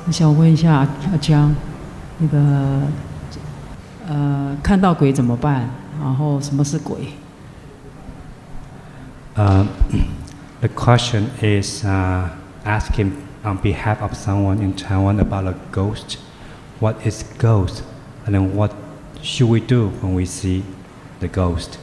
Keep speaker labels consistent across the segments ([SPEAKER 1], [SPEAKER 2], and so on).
[SPEAKER 1] 我想问一下阿江，那个看到鬼怎么办？然后什么是鬼
[SPEAKER 2] ？The question is asking on behalf of someone in Taiwan about a ghost. What is ghost? And then what should we do when we see the ghost?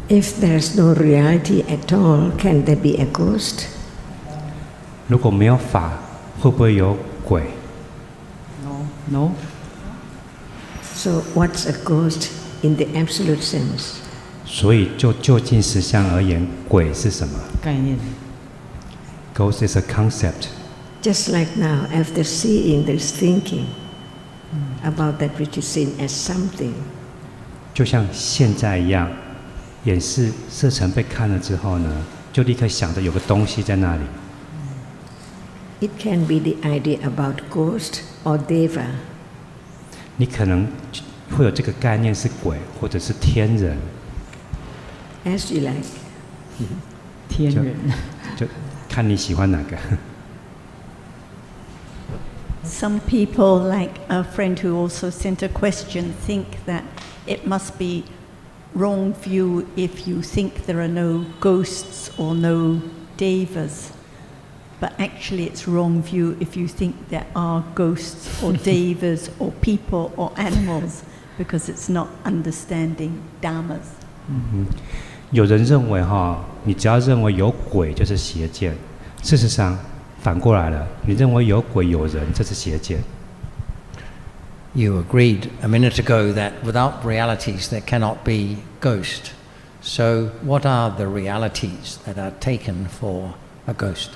[SPEAKER 3] If there's no reality at all, can there be a ghost?
[SPEAKER 2] 如果没有法，会不会有鬼
[SPEAKER 1] ？No.
[SPEAKER 3] So what's a ghost in the absolute sense?
[SPEAKER 2] 所以就究竟实相而言，鬼是什么？
[SPEAKER 1] 概念。
[SPEAKER 2] Ghost is a concept.
[SPEAKER 3] Just like now, after seeing, there's thinking about that which is seen as something.
[SPEAKER 2] 就像现在一样，眼视色尘被看了之后呢，就立刻想着有个东西在那里。
[SPEAKER 3] It can be the idea about ghost or deva.
[SPEAKER 2] 你可能会有这个概念是鬼，或者是天人。
[SPEAKER 3] As you like.
[SPEAKER 1] 天人。
[SPEAKER 2] 就看你喜欢哪个。
[SPEAKER 4] Some people, like a friend who also sent a question, think that it must be wrong view if you think there are no ghosts or no devas. But actually it's wrong view if you think there are ghosts or devas or people or animals, because it's not understanding dhammas.
[SPEAKER 2] 有人认为你只要认为有鬼就是邪见，事实上反过来了，你认为有鬼有人，这是邪见。
[SPEAKER 5] You agreed a minute ago that without realities there cannot be ghost. So what are the realities that are taken for a ghost?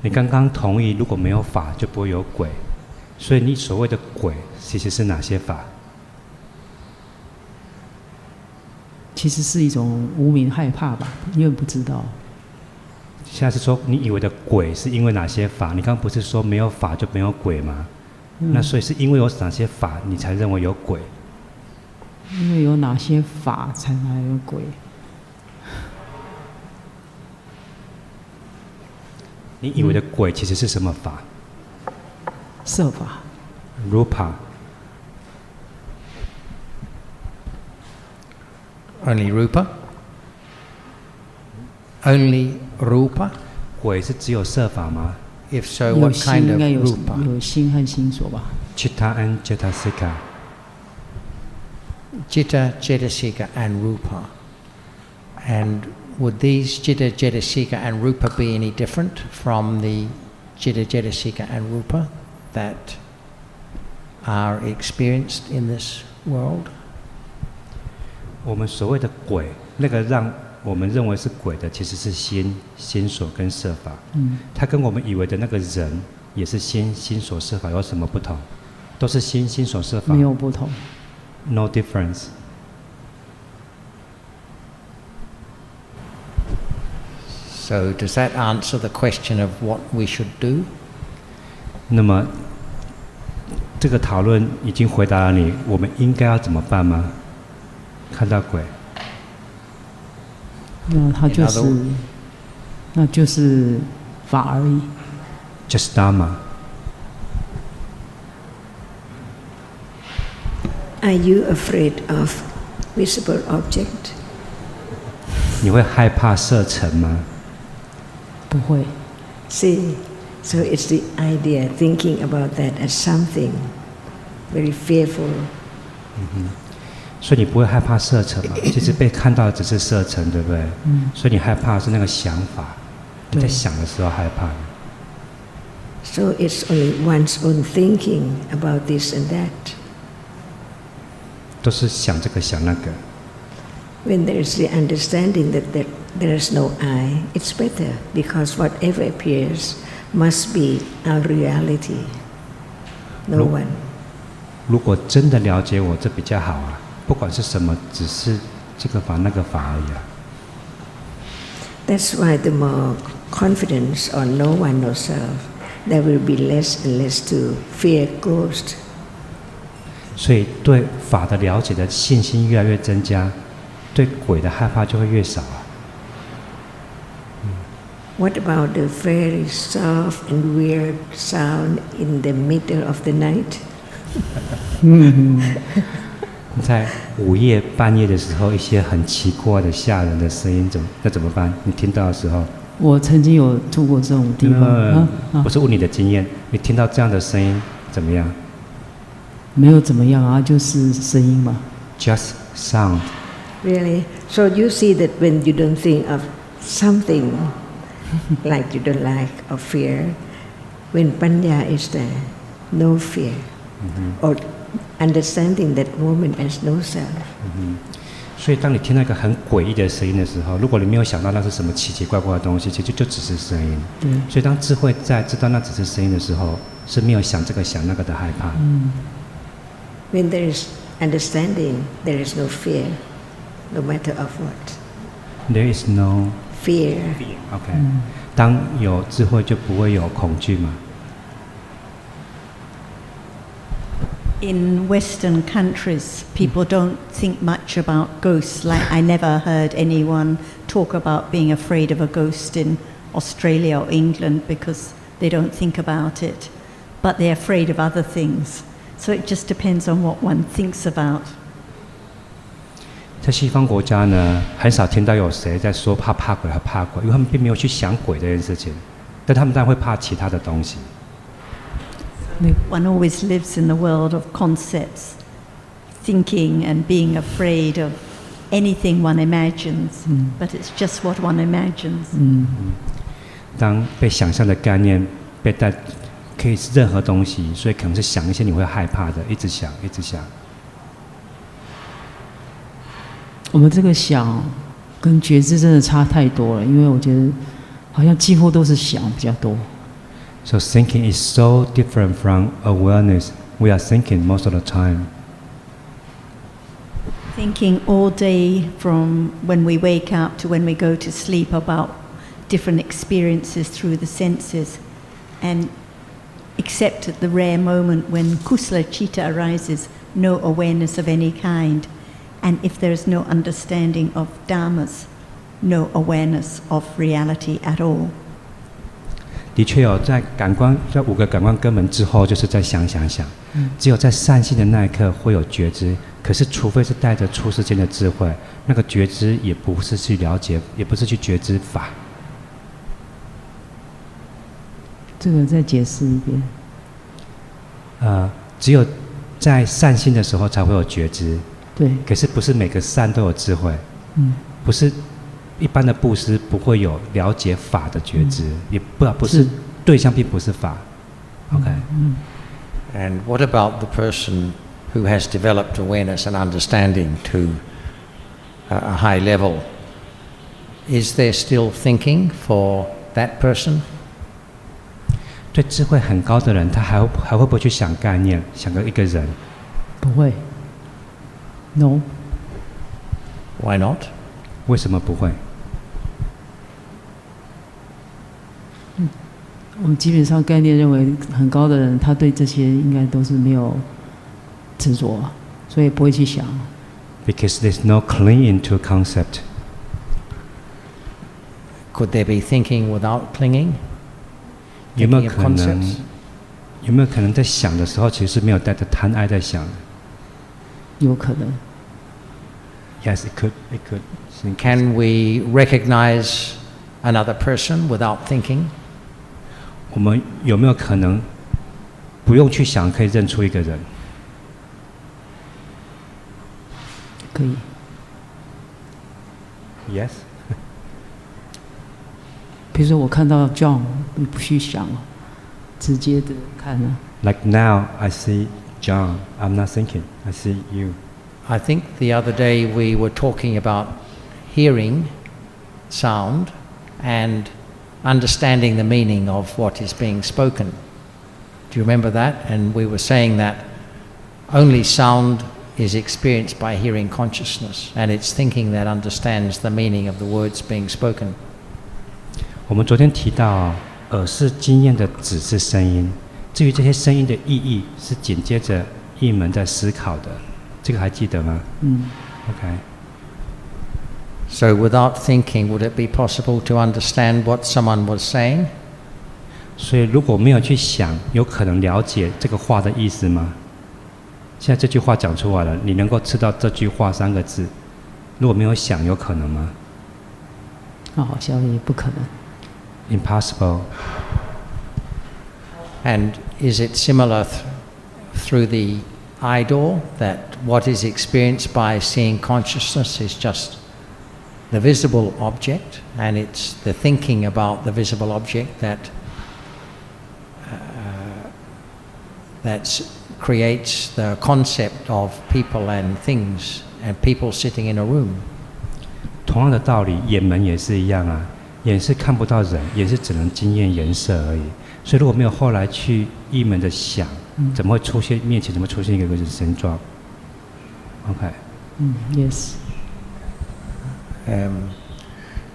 [SPEAKER 2] 你刚刚同意，如果没有法就不会有鬼，所以你所谓的鬼其实是哪些法？
[SPEAKER 1] 其实是一种无明害怕吧，因为不知道。
[SPEAKER 2] 现在是说你以为的鬼是因为哪些法？你刚刚不是说没有法就没有鬼吗？那所以是因为有哪些法你才认为有鬼？
[SPEAKER 1] 因为有哪些法才有鬼？
[SPEAKER 2] 你以为的鬼其实是什么法？
[SPEAKER 1] 色法。
[SPEAKER 2] Rupa.
[SPEAKER 5] Only Rupa? Only Rupa?
[SPEAKER 2] 鬼是只有色法吗？
[SPEAKER 5] If so, what kind of Rupa?
[SPEAKER 1] 有心和心所吧。
[SPEAKER 2] Chitta and Cetasika.
[SPEAKER 5] Chitta, Cetasika and Rupa. And would these Chitta, Cetasika and Rupa be any different from the Chitta, Cetasika and Rupa that are experienced in this world?
[SPEAKER 2] 我们所谓的鬼，那个让我们认为是鬼的，其实是心、心所跟色法。它跟我们以为的那个人也是心、心所、色法有什么不同？都是心、心所、色法。
[SPEAKER 1] 没有不同。
[SPEAKER 2] No difference.
[SPEAKER 5] So does that answer the question of what we should do?
[SPEAKER 2] 那么这个讨论已经回答了你，我们应该要怎么办吗？看到鬼。
[SPEAKER 1] 那就是法而已。
[SPEAKER 2] Just Dharma.
[SPEAKER 3] Are you afraid of visible object?
[SPEAKER 2] 你会害怕色尘吗？
[SPEAKER 1] 不会。
[SPEAKER 3] See, so it's the idea, thinking about that as something very fearful.
[SPEAKER 2] 所以你不会害怕色尘嘛？其实被看到的只是色尘，对不对？所以你害怕的是那个想法，你在想的时候害怕。
[SPEAKER 3] So it's only one's own thinking about this and that.
[SPEAKER 2] 都是想这个想那个。
[SPEAKER 3] When there is the understanding that there is no I, it's better because whatever appears must be our reality. No one.
[SPEAKER 2] 如果真的了解我，这比较好啊。不管是什么，只是这个法那个法而已啊。
[SPEAKER 3] That's why the more confidence on no one, no self, there will be less and less to fear ghost.
[SPEAKER 2] 所以对法的了解的信心越来越增加，对鬼的害怕就会越少啊。
[SPEAKER 3] What about the very soft and weird sound in the middle of the night?
[SPEAKER 2] 在午夜半夜的时候，一些很奇怪的吓人的声音，那怎么办？你听到的时候，
[SPEAKER 1] 我曾经有住过这种地方。
[SPEAKER 2] 不是问你的经验，你听到这样的声音怎么样？
[SPEAKER 1] 没有怎么样啊，就是声音嘛。
[SPEAKER 2] Just sound.
[SPEAKER 3] Really? So you see that when you don't think of something like you don't like or fear, when panya is there, no fear, or understanding that moment as no self.
[SPEAKER 2] 所以当你听到一个很诡异的声音的时候，如果你没有想到那是什么奇奇怪怪的东西，其实就只是声音。
[SPEAKER 1] 对。
[SPEAKER 2] 所以当智慧在知道那只是声音的时候，是没有想这个想那个的害怕。
[SPEAKER 3] When there is understanding, there is no fear, no matter of what.
[SPEAKER 2] There is no
[SPEAKER 3] fear.
[SPEAKER 2] OK. 当有智慧就不会有恐惧嘛。
[SPEAKER 4] In Western countries, people don't think much about ghosts. Like I never heard anyone talk about being afraid of a ghost in Australia or England because they don't think about it. But they're afraid of other things. So it just depends on what one thinks about.
[SPEAKER 2] 在西方国家呢，很少听到有谁在说怕鬼和怕鬼，因为他们并没有去想鬼这件事情，但他们当然会怕其他的东西。
[SPEAKER 4] One always lives in the world of concepts, thinking and being afraid of anything one imagines, but it's just what one imagines.
[SPEAKER 2] 当被想象的概念被带，可以是任何东西，所以可能是想一些你会害怕的，一直想，一直想。
[SPEAKER 1] 我们这个想跟觉知真的差太多了，因为我觉得好像几乎都是想比较多。
[SPEAKER 2] So thinking is so different from awareness. We are thinking most of the time.
[SPEAKER 4] Thinking all day from when we wake up to when we go to sleep about different experiences through the senses, and except at the rare moment when kusala chitta arises, no awareness of any kind, and if there is no understanding of dharmas, no awareness of reality at all.
[SPEAKER 2] 的确有，在5个感官根本之后，就是在想。只有在善性的那一刻会有觉知，可是除非是带着出世间的智慧，那个觉知也不是去了解，也不是去觉知法。
[SPEAKER 1] 这个再解释一遍。
[SPEAKER 2] 只有在善性的时候才会有觉知。
[SPEAKER 1] 对。
[SPEAKER 2] 可是不是每个善都有智慧。不是。一般的布施不会有了解法的觉知，也不是对象，并不是法。OK。
[SPEAKER 5] And what about the person who has developed awareness and understanding to a high level? Is there still thinking for that person?
[SPEAKER 2] 对智慧很高的人，他还会不会去想概念，想一个人？
[SPEAKER 1] 不会。No。
[SPEAKER 5] Why not?
[SPEAKER 2] 为什么不会？
[SPEAKER 1] 我们基本上概念认为很高的人，他对这些应该都是没有执着，所以不会去想。
[SPEAKER 2] Because there's no clinging to a concept.
[SPEAKER 5] Could there be thinking without clinging?
[SPEAKER 2] 有没有可能在想的时候，其实是没有带着贪爱在想的？
[SPEAKER 1] 有可能。
[SPEAKER 2] Yes, it could. It could.
[SPEAKER 5] Can we recognize another person without thinking?
[SPEAKER 2] 我们有没有可能不用去想，可以认出一个人？
[SPEAKER 1] 可以。
[SPEAKER 2] Yes.
[SPEAKER 1] 比如说我看到 John， 你不去想了，直接的看了。
[SPEAKER 2] Like now, I see John. I'm not thinking. I see you.
[SPEAKER 5] I think the other day we were talking about hearing sound and understanding the meaning of what is being spoken. Do you remember that? And we were saying that only sound is experienced by hearing consciousness, and it's thinking that understands the meaning of the words being spoken.
[SPEAKER 2] 我们昨天提到，耳是经验的只是声音，至于这些声音的意义，是紧接着一门在思考的，这个还记得吗？OK。
[SPEAKER 5] So without thinking, would it be possible to understand what someone was saying?
[SPEAKER 2] 所以如果没有去想，有可能了解这个话的意思吗？现在这句话讲出来了，你能够知道这句话3个字，如果没有想，有可能吗？
[SPEAKER 1] 好像也不可能。
[SPEAKER 2] Impossible.
[SPEAKER 5] And is it similar through the eye door, that what is experienced by seeing consciousness is just the visible object, and it's the thinking about the visible object that creates the concept of people and things and people sitting in a room.
[SPEAKER 2] 同样的道理，眼门也是一样啊，眼是看不到人，眼是只能经验颜色而已。所以如果没有后来去一门的想，怎么会出现面前怎么出现一个形状 ？OK。Yes.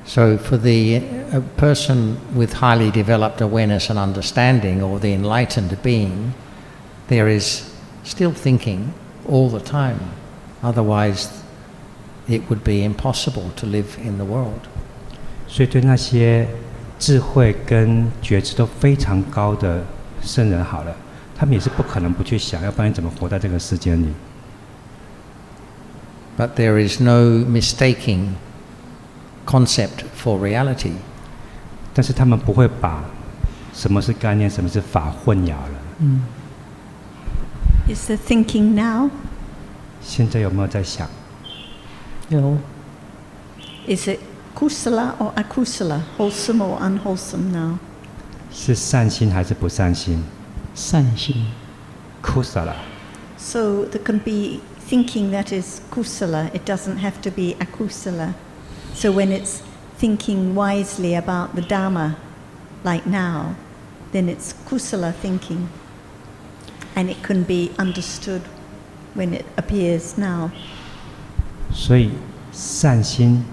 [SPEAKER 5] So for a person with highly developed awareness and understanding, or the enlightened being, there is still thinking all the time. Otherwise, it would be impossible to live in the world.
[SPEAKER 2] 所以对那些智慧跟觉知都非常高的圣人好了，他们也是不可能不去想，要不然你怎么活在这个世间里？
[SPEAKER 5] But there is no mistaking concept for reality.
[SPEAKER 2] 但是他们不会把什么是概念，什么是法混淆了。
[SPEAKER 4] Is the thinking now?
[SPEAKER 2] 现在有没有在想？
[SPEAKER 1] 有。
[SPEAKER 4] Is it kusala or akusala, wholesome or unwholesome now?
[SPEAKER 2] 是善心还是不善心？
[SPEAKER 1] 善心。
[SPEAKER 2] kusala。
[SPEAKER 4] So there can be thinking that is kusala. It doesn't have to be akusala. So when it's thinking wisely about the Dharma, like now, then it's kusala thinking. And it can be understood when it appears now.
[SPEAKER 2] 所以善心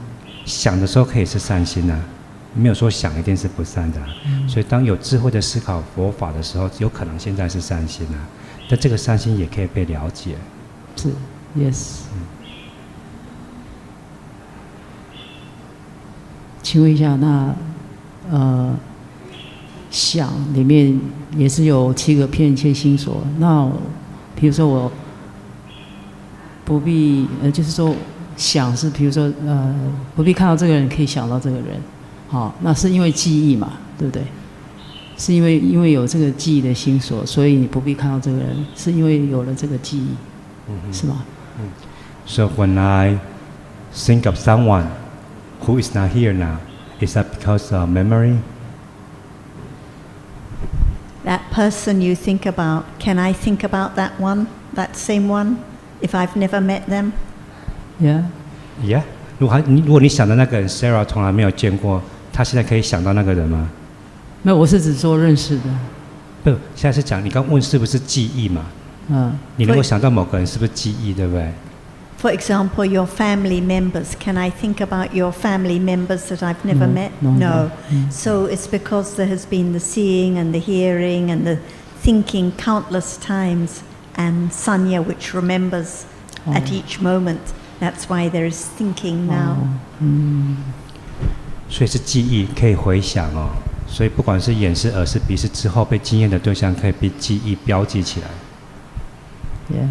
[SPEAKER 2] 想的时候可以是善心啊，没有说想一定是不善的啊。所以当有智慧的思考佛法的时候，有可能现在是善心啊，但这个善心也可以被了解。
[SPEAKER 1] 是 ，Yes。请问一下，那想里面也是有7个片切心所。那比如说我不必就是说想是，比如说不必看到这个人，可以想到这个人，好，那是因为记忆嘛，对不对？是因为有这个记忆的心所，所以你不必看到这个人，是因为有了这个记忆，是吗
[SPEAKER 2] ？So when I think of someone who is not here now, is that because of memory?
[SPEAKER 4] That person you think about, can I think about that one, that same one, if I've never met them?
[SPEAKER 1] Yeah.
[SPEAKER 2] Yeah. 如果你想的那个人 Sarah 从来没有见过，他现在可以想到那个人吗？
[SPEAKER 1] 没有，我是指说认识的。
[SPEAKER 2] 不，现在是讲你刚问是不是记忆嘛？你能够想到某个人是不是记忆，对不对？
[SPEAKER 4] For example, your family members. Can I think about your family members that I've never met? No. So it's because there has been the seeing and the hearing and the thinking countless times, and sanya, which remembers at each moment. That's why there is thinking now.
[SPEAKER 2] 所以是记忆，可以回想哦。所以不管是眼是、耳是、鼻是之后被经验的对象，可以被记忆标记起来。
[SPEAKER 1] Yeah.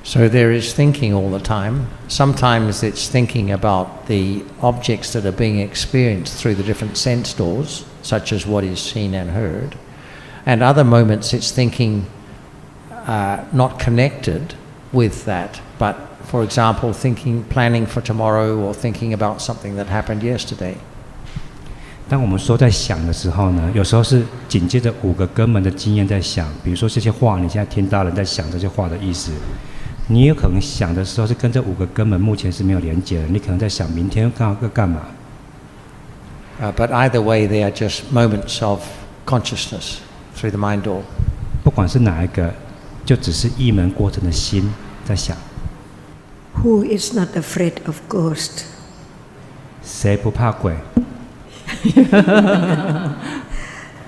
[SPEAKER 5] So there is thinking all the time. Sometimes it's thinking about the objects that are being experienced through the different sense doors, such as what is seen and heard. And other moments it's thinking not connected with that, but for example, planning for tomorrow, or thinking about something that happened yesterday.
[SPEAKER 2] 当我们说在想的时候呢，有时候是紧接着5个根本的经验在想，比如说这些话，你现在听到了，在想这些话的意思。你有可能想的时候是跟这5个根本目前是没有连接的，你可能在想明天要干嘛。
[SPEAKER 5] But either way, they are just moments of consciousness through the mind door.
[SPEAKER 2] 不管是哪一个，就只是一门过程的心在想。
[SPEAKER 3] Who is not afraid of ghost?
[SPEAKER 2] 谁不怕鬼？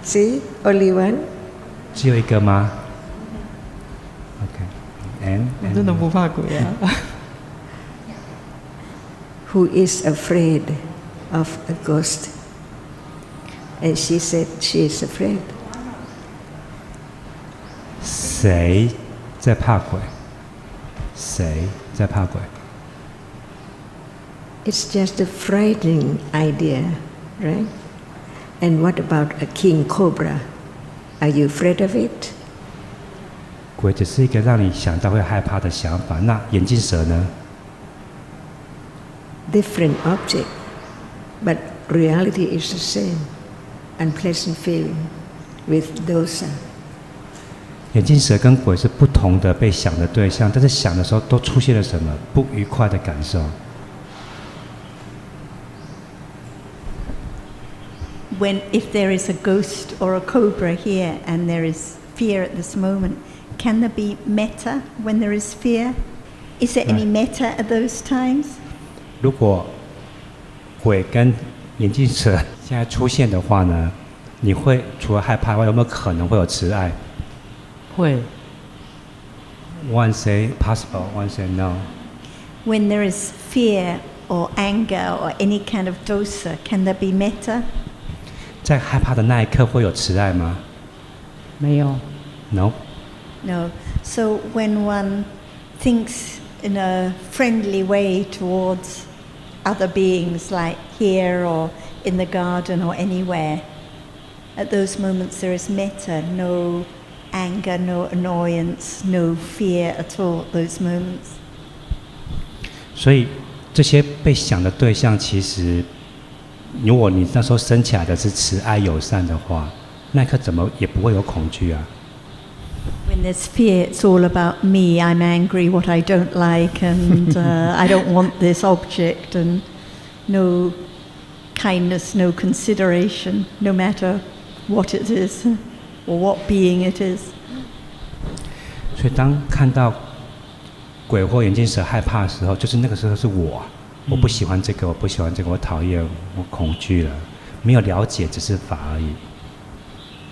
[SPEAKER 3] See, only one.
[SPEAKER 2] 只有一个吗 ？OK， and
[SPEAKER 1] 我真的不怕鬼啊。
[SPEAKER 3] who is afraid of a ghost. And she said she is afraid.
[SPEAKER 2] 谁在怕鬼？谁在怕鬼？
[SPEAKER 3] It's just a frightening idea, right? And what about a king cobra? Are you afraid of it?
[SPEAKER 2] 鬼只是一个让你想到会害怕的想法。那眼镜蛇呢？
[SPEAKER 3] Different object, but reality is the same. Unpleasant feeling with dosa.
[SPEAKER 2] 眼镜蛇跟鬼是不同的被想的对象，但是想的时候都出现了什么不愉快的感受。
[SPEAKER 4] If there is a ghost or a cobra here and there is fear at this moment, can there be metta when there is fear? Is there any metta at those times?
[SPEAKER 2] 如果鬼跟眼镜蛇现在出现的话呢，你会除了害怕外，有没有可能会有慈爱？
[SPEAKER 1] 会。
[SPEAKER 2] One say possible, one say no.
[SPEAKER 4] When there is fear or anger or any kind of dosa, can there be metta?
[SPEAKER 2] 在害怕的那一刻会有慈爱吗？
[SPEAKER 1] 没有。
[SPEAKER 2] No.
[SPEAKER 4] No. So when one thinks in a friendly way towards other beings, like here or in the garden or anywhere, at those moments there is metta, no anger, no annoyance, no fear at all at those moments.
[SPEAKER 2] 所以这些被想的对象，其实如果你那时候升起来的是慈爱友善的话，那一刻怎么也不会有恐惧啊。
[SPEAKER 4] When there's fear, it's all about me. I'm angry, what I don't like, and I don't want this object, and no kindness, no consideration, no matter what it is or what being it is.
[SPEAKER 2] 所以当看到鬼或眼镜蛇害怕的时候，就是那个时候是我，我不喜欢这个，我不喜欢这个，我讨厌，我恐惧了，没有了解，只是法而已，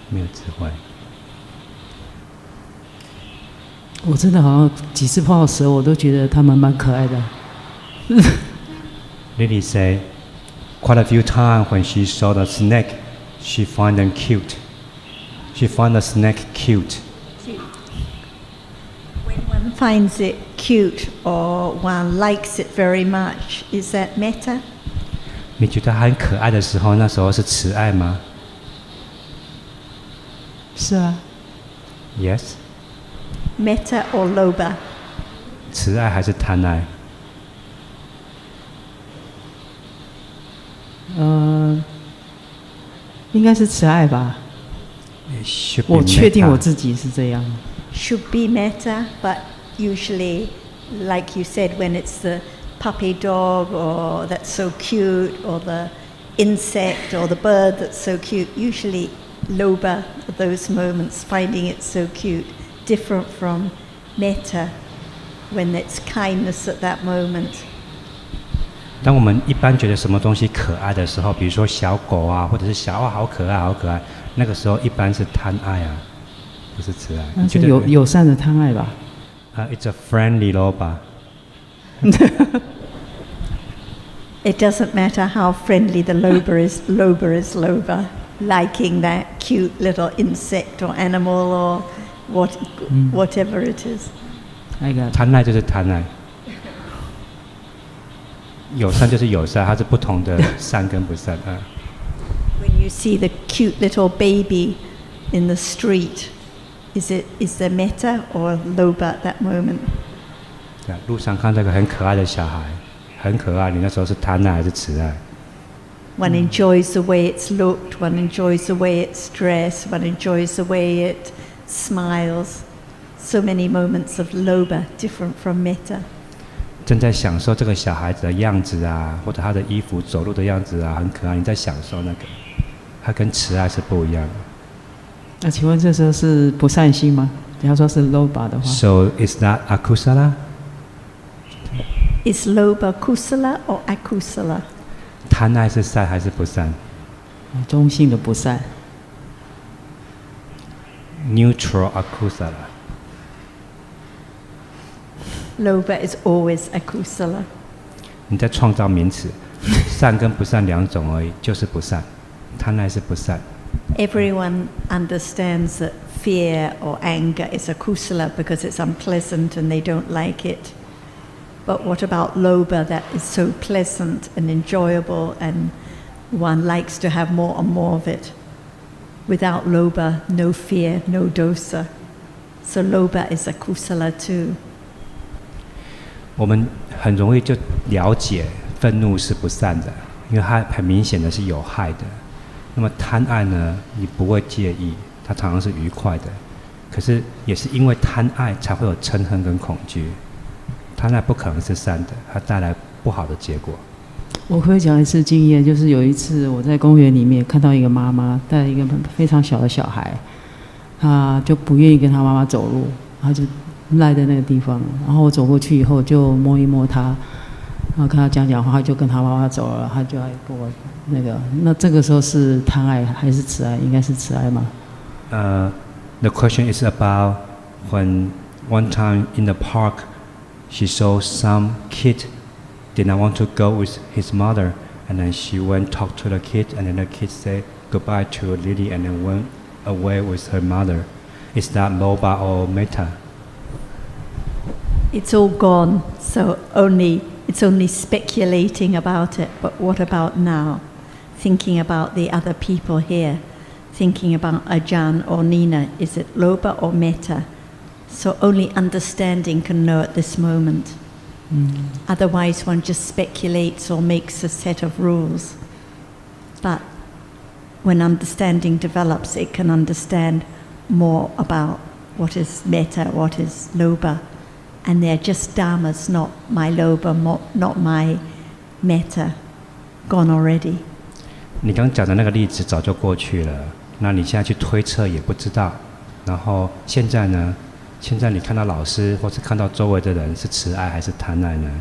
[SPEAKER 2] 没有智慧。
[SPEAKER 1] 我真的好像几次碰到蛇，我都觉得它们蛮可爱的。
[SPEAKER 2] Lily say, quite a few times when she saw the snake, she found them cute. She found the snake cute.
[SPEAKER 4] When one finds it cute or one likes it very much, is that metta?
[SPEAKER 2] 你觉得它很可爱的时候，那时候是慈爱吗？
[SPEAKER 1] 是啊。
[SPEAKER 2] Yes.
[SPEAKER 4] Metta or loba?
[SPEAKER 2] 慈爱还是贪爱？
[SPEAKER 1] 应该是慈爱吧。我确定我自己是这样。
[SPEAKER 4] Should be metta, but usually, like you said, when it's the puppy dog or that's so cute, or the insect or the bird that's so cute, usually loba at those moments, finding it so cute, different from metta when it's kindness at that moment.
[SPEAKER 2] 当我们一般觉得什么东西可爱的时候，比如说小狗啊，或者是小好可爱，好可爱，那个时候一般是贪爱啊，不是慈爱。
[SPEAKER 1] 那是友善的贪爱吧
[SPEAKER 2] ？It's a friendly loba.
[SPEAKER 4] It doesn't matter how friendly the loba is. Loba is loba, liking that cute little insect or animal or whatever it is.
[SPEAKER 2] 贪爱就是贪爱。友善就是友善，它是不同的善跟不善啊。
[SPEAKER 4] When you see the cute little baby in the street, is there metta or loba at that moment?
[SPEAKER 2] 对，路上看到个很可爱的小孩，很可爱，你那时候是贪爱还是慈爱？
[SPEAKER 4] One enjoys the way it's looked, one enjoys the way it's dressed, one enjoys the way it smiles. So many moments of loba, different from metta.
[SPEAKER 2] 正在享受这个小孩子的样子啊，或者他的衣服走路的样子啊，很可爱。你在享受那个，它跟慈爱是不一样的。
[SPEAKER 1] 那请问这时候是不善心吗？假如说是 loba 的话。
[SPEAKER 2] So is that akusala?
[SPEAKER 4] Is loba kusala or akusala?
[SPEAKER 2] 贪爱是善还是不善？
[SPEAKER 1] 中性的不善。
[SPEAKER 2] Neutral akusala.
[SPEAKER 4] Loba is always akusala.
[SPEAKER 2] 你在创造名词，善跟不善两种而已，就是不善，贪爱是不善。
[SPEAKER 4] Everyone understands that fear or anger is a kusala because it's unpleasant and they don't like it. But what about lobha that is so pleasant and enjoyable and one likes to have more and more of it? Without lobha, no fear, no dosa. So lobha is a kusala too.
[SPEAKER 2] 我们很容易就了解愤怒是不善的，因为它很明显的是有害的。那么贪爱呢，你不会介意，它常常是愉快的。可是也是因为贪爱才会有嗔恨跟恐惧。贪爱不可能是善的，它带来不好的结果。
[SPEAKER 1] 我可以讲一次经验，就是有一次我在公园里面看到一个妈妈带一个非常小的小孩，她就不愿意跟她妈妈走路，她就赖在那个地方。然后我走过去以后就摸一摸她，然后跟她讲讲话，她就跟她妈妈走了，她就来跟我那个。那这个时候是贪爱还是慈爱？应该是慈爱吗
[SPEAKER 2] ？The question is about when one time in the park, she saw some kid did not want to go with his mother, and then she went talk to the kid, and then the kid said goodbye to Lily, and then went away with her mother. Is that lobha or metta?
[SPEAKER 4] It's all gone, so it's only speculating about it. But what about now? Thinking about the other people here, thinking about Ajahn or Nina, is it lobha or metta? So only understanding can know at this moment. Otherwise one just speculates or makes a set of rules. But when understanding develops, it can understand more about what is metta, what is lobha. And they're just dharmas, not my lobha, not my metta, gone already.
[SPEAKER 2] 你刚讲的那个例子早就过去了，那你现在去推测也不知道。然后现在呢？现在你看到老师或是看到周围的人是慈爱还是贪爱呢？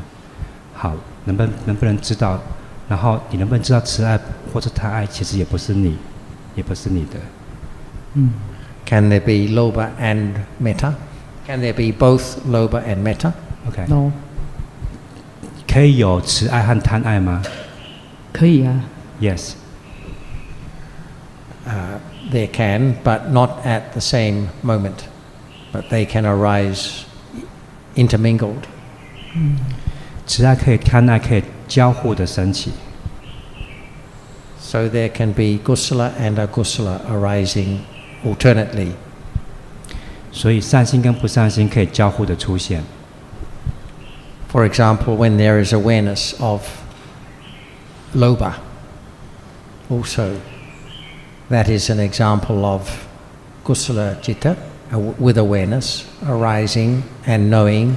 [SPEAKER 2] 好，能不能知道？然后你能不能知道慈爱或是贪爱其实也不是你，也不是你的。
[SPEAKER 5] Can there be lobha and metta? Can there be both lobha and metta?
[SPEAKER 2] OK.
[SPEAKER 1] No.
[SPEAKER 2] 可以有慈爱和贪爱吗？
[SPEAKER 1] 可以啊。
[SPEAKER 2] Yes.
[SPEAKER 5] There can, but not at the same moment. But they can arise intermingled.
[SPEAKER 2] 慈爱可以，贪爱可以交互的升起。
[SPEAKER 5] So there can be kusala and akusala arising alternately.
[SPEAKER 2] 所以善心跟不善心可以交互的出现。
[SPEAKER 5] For example, when there is awareness of lobha, also that is an example of kusala citta. With awareness arising and knowing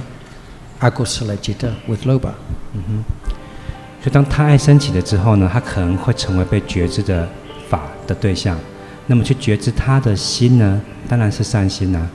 [SPEAKER 5] akusala citta with lobha.
[SPEAKER 2] 所以当贪爱升起了之后呢，它可能会成为被觉知的法的对象。那么去觉知他的心呢，当然是善心啊。